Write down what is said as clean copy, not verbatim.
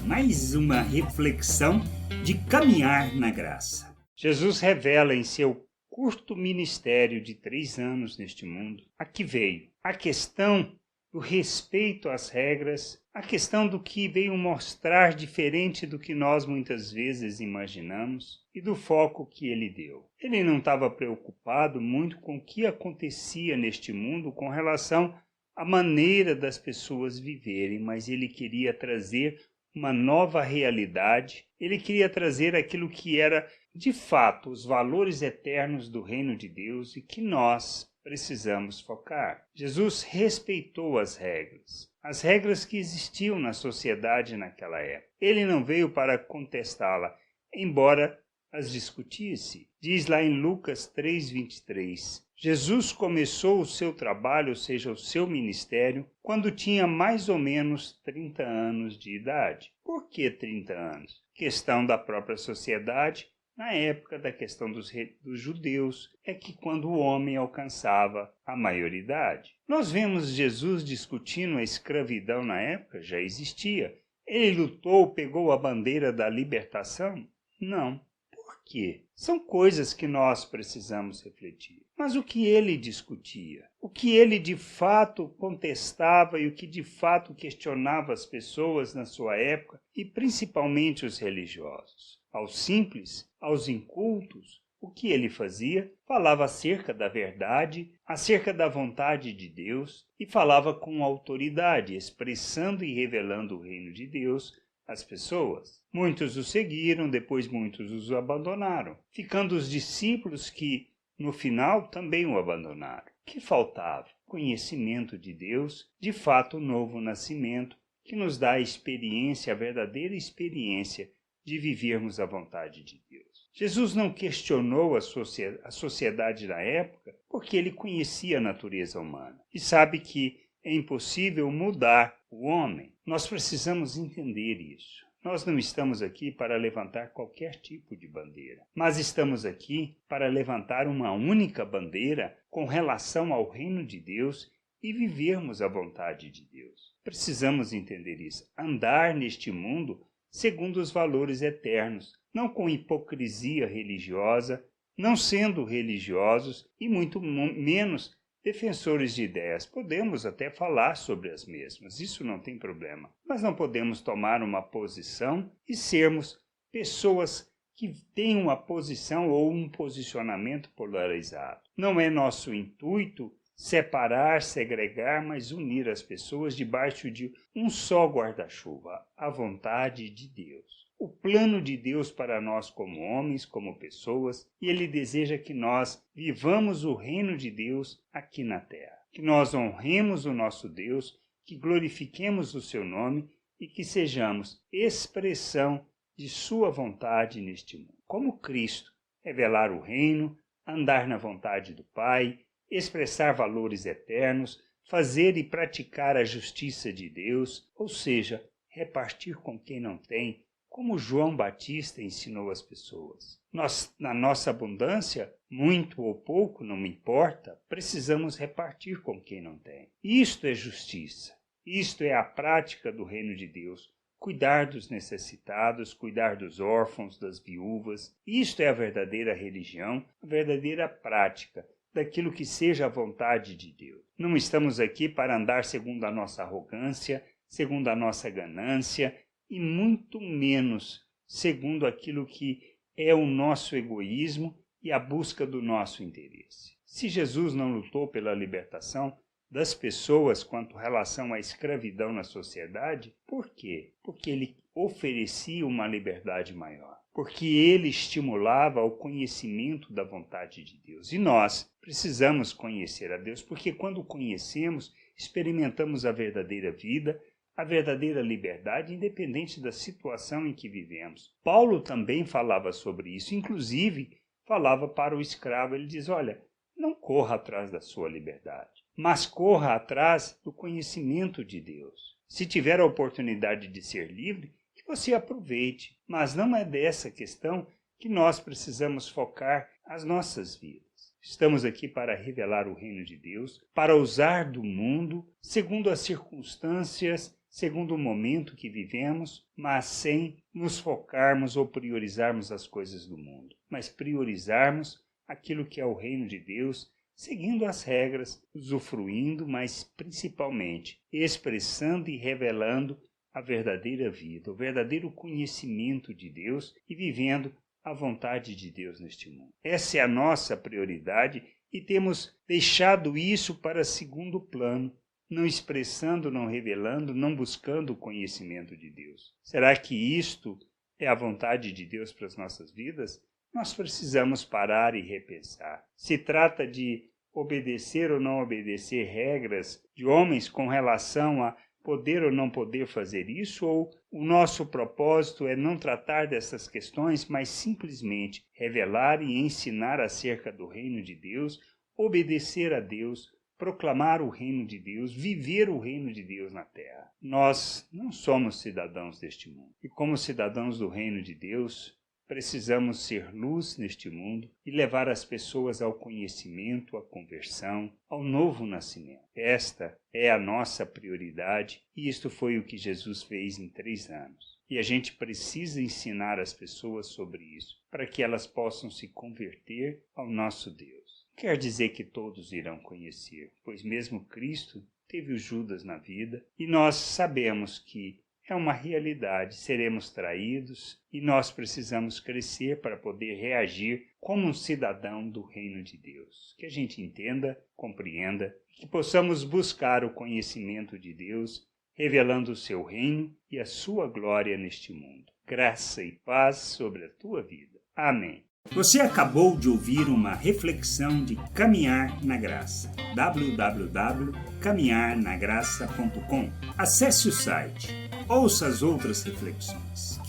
mais uma reflexão de caminhar na graça. Jesus revela em seu curto ministério de 3 anos neste mundo a que veio. A questão do respeito às regras, a questão do que veio mostrar diferente do que nós muitas vezes imaginamos e do foco que ele deu. Ele não estava preocupado muito com o que acontecia neste mundo com relação à maneira das pessoas viverem, mas ele queria trazer uma nova realidade, ele queria trazer aquilo que era, de fato, os valores eternos do reino de Deus e que nós precisamos focar. Jesus respeitou as regras que existiam na sociedade naquela época. Ele não veio para contestá-la, embora as discutisse. Diz lá em Lucas 3:23, Jesus começou o seu trabalho, ou seja, o seu ministério, quando tinha mais ou menos 30 anos de idade. Por que 30 anos? Questão da própria sociedade. Na época da questão dos judeus, é que quando o homem alcançava a maioridade. Nós vemos Jesus discutindo a escravidão na época, já existia. Ele lutou, pegou a bandeira da libertação? Não. Por quê? São coisas que nós precisamos refletir. Mas o que ele discutia? O que ele de fato contestava e o que de fato questionava as pessoas na sua época e principalmente os religiosos? Aos simples, aos incultos, o que ele fazia? Falava acerca da verdade, acerca da vontade de Deus e falava com autoridade, expressando e revelando o reino de Deus às pessoas. Muitos o seguiram, depois muitos os abandonaram, ficando os discípulos que, no final, também o abandonaram. O que faltava? Conhecimento de Deus, de fato, o novo nascimento, que nos dá a experiência, a verdadeira experiência de vivermos a vontade de Deus. Jesus não questionou a sociedade da época porque ele conhecia a natureza humana e sabe que é impossível mudar o homem. Nós precisamos entender isso. Nós não estamos aqui para levantar qualquer tipo de bandeira, mas estamos aqui para levantar uma única bandeira com relação ao reino de Deus e vivermos a vontade de Deus. Precisamos entender isso. Andar neste mundo segundo os valores eternos, não com hipocrisia religiosa, não sendo religiosos e muito menos defensores de ideias. Podemos até falar sobre as mesmas, isso não tem problema, mas não podemos tomar uma posição e sermos pessoas que têm uma posição ou um posicionamento polarizado. Não é nosso intuito separar, segregar, mas unir as pessoas debaixo de um só guarda-chuva, a vontade de Deus. O plano de Deus para nós como homens, como pessoas, e Ele deseja que nós vivamos o reino de Deus aqui na terra. Que nós honremos o nosso Deus, que glorifiquemos o seu nome e que sejamos expressão de sua vontade neste mundo. Como Cristo, revelar o reino, andar na vontade do Pai, expressar valores eternos, fazer e praticar a justiça de Deus, ou seja, repartir com quem não tem, como João Batista ensinou as pessoas. Nós, na nossa abundância, muito ou pouco, não me importa, precisamos repartir com quem não tem. Isto é justiça, isto é a prática do reino de Deus. Cuidar dos necessitados, cuidar dos órfãos, das viúvas. Isto é a verdadeira religião, a verdadeira prática daquilo que seja a vontade de Deus. Não estamos aqui para andar segundo a nossa arrogância, segundo a nossa ganância e muito menos segundo aquilo que é o nosso egoísmo e a busca do nosso interesse. Se Jesus não lutou pela libertação das pessoas quanto relação à escravidão na sociedade, por quê? Porque ele oferecia uma liberdade maior. Porque ele estimulava o conhecimento da vontade de Deus. E nós precisamos conhecer a Deus, porque quando conhecemos, experimentamos a verdadeira vida, a verdadeira liberdade, independente da situação em que vivemos. Paulo também falava sobre isso, inclusive falava para o escravo, ele diz, olha, não corra atrás da sua liberdade, mas corra atrás do conhecimento de Deus. Se tiver a oportunidade de ser livre, que você aproveite, mas não é dessa questão que nós precisamos focar as nossas vidas. Estamos aqui para revelar o reino de Deus, para usar do mundo segundo as circunstâncias segundo o momento que vivemos, mas sem nos focarmos ou priorizarmos as coisas do mundo, mas priorizarmos aquilo que é o reino de Deus, seguindo as regras, usufruindo, mas principalmente expressando e revelando a verdadeira vida, o verdadeiro conhecimento de Deus e vivendo a vontade de Deus neste mundo. Essa é a nossa prioridade e temos deixado isso para segundo plano, não expressando, não revelando, não buscando o conhecimento de Deus. Será que isto é a vontade de Deus para as nossas vidas? Nós precisamos parar e repensar. Se trata de obedecer ou não obedecer regras de homens com relação a poder ou não poder fazer isso, ou o nosso propósito é não tratar dessas questões, mas simplesmente revelar e ensinar acerca do reino de Deus, obedecer a Deus, proclamar o reino de Deus, viver o reino de Deus na terra. Nós não somos cidadãos deste mundo. E como cidadãos do reino de Deus, precisamos ser luz neste mundo e levar as pessoas ao conhecimento, à conversão, ao novo nascimento. Esta é a nossa prioridade e isto foi o que Jesus fez em 3 anos. E a gente precisa ensinar as pessoas sobre isso, para que elas possam se converter ao nosso Deus. Quer dizer que todos irão conhecer, pois mesmo Cristo teve o Judas na vida e nós sabemos que é uma realidade, seremos traídos e nós precisamos crescer para poder reagir como um cidadão do reino de Deus. Que a gente entenda, compreenda, que possamos buscar o conhecimento de Deus, revelando o seu reino e a sua glória neste mundo. Graça e paz sobre a tua vida. Amém. Você acabou de ouvir uma reflexão de Caminhar na Graça. www.caminharnagraça.com. Acesse o site. Ouça as outras reflexões.